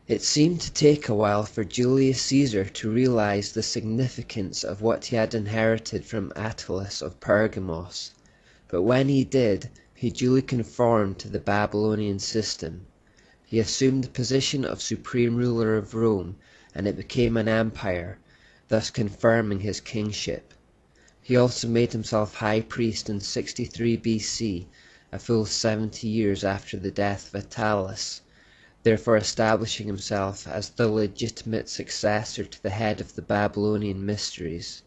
It seemed to take a while for Julius Caesar to realize the significance of what he had inherited from Attalus of Pergamos, but when he did, he duly conformed to the Babylonian system. He assumed the position of supreme ruler of Rome, and it became an empire, thus confirming his kingship. He also made himself high priest in 63 BC, a full 70 years after the death of Attalus, therefore establishing himself as the legitimate successor to the head of the Babylonian mysteries.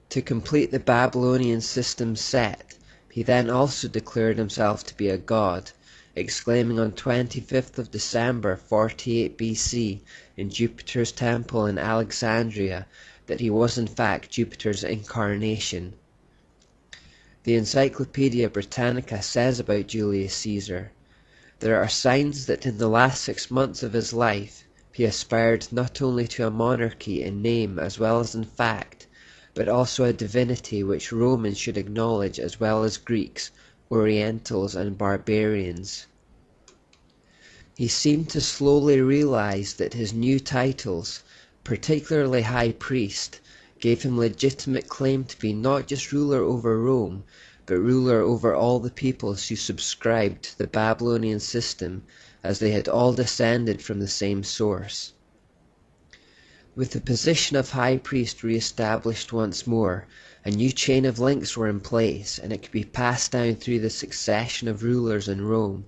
To complete the Babylonian system set, he then also declared himself to be a god, exclaiming on 25th of December 48 BC in Jupiter's temple in Alexandria that he was in fact Jupiter's incarnation. The Encyclopaedia Britannica says about Julius Caesar, "There are signs that in the last 6 months of his life he aspired not only to a monarchy in name as well as in fact, but also a divinity which Romans should acknowledge as well as Greeks, Orientals and barbarians." He seemed to slowly realize that his new titles, particularly High Priest, gave him legitimate claim to be not just ruler over Rome, but ruler over all the peoples who subscribed to the Babylonian system, as they had all descended from the same source. With the position of High Priest re-established once more, a new chain of links were in place, and it could be passed down through the succession of rulers in Rome.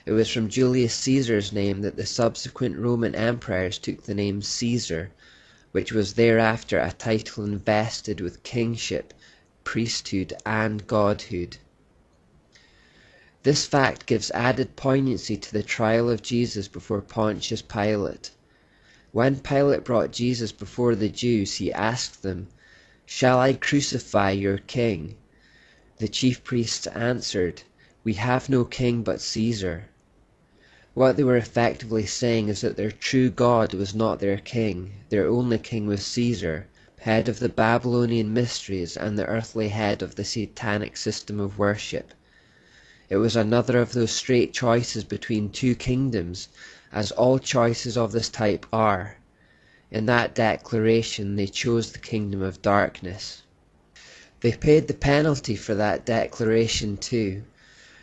It was from Julius Caesar's name that the subsequent Roman emperors took the name Caesar, which was thereafter a title invested with kingship, priesthood and godhood. This fact gives added poignancy to the trial of Jesus before Pontius Pilate. When Pilate brought Jesus before the Jews, he asked them, "Shall I crucify your king?" The chief priests answered, "We have no king but Caesar." What they were effectively saying is that their true God was not their king, their only king was Caesar, head of the Babylonian mysteries and the earthly head of the satanic system of worship. It was another of those straight choices between two kingdoms, as all choices of this type are. In that declaration they chose the kingdom of darkness. They paid the penalty for that declaration too.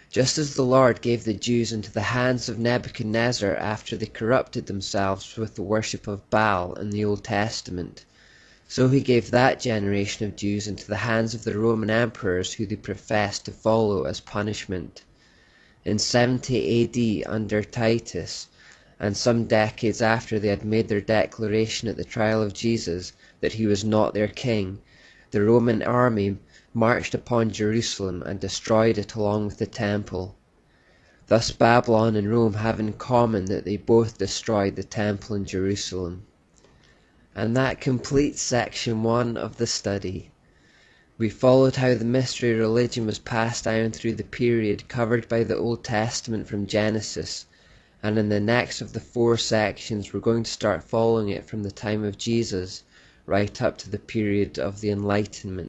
Just as the Lord gave the Jews into the hands of Nebuchadnezzar after they corrupted themselves with the worship of Baal in the Old Testament, so he gave that generation of Jews into the hands of the Roman emperors who they professed to follow as punishment. In 70 AD under Titus, and some decades after they had made their declaration at the trial of Jesus that he was not their king, the Roman army marched upon Jerusalem and destroyed it along with the temple. Thus Babylon and Rome have in common that they both destroyed the temple in Jerusalem. And that completes section 1 of the study. We followed how the mystery religion was passed down through the period covered by the Old Testament from Genesis, and in the next of the 4 sections we're going to start following it from the time of Jesus right up to the period of the Enlightenment.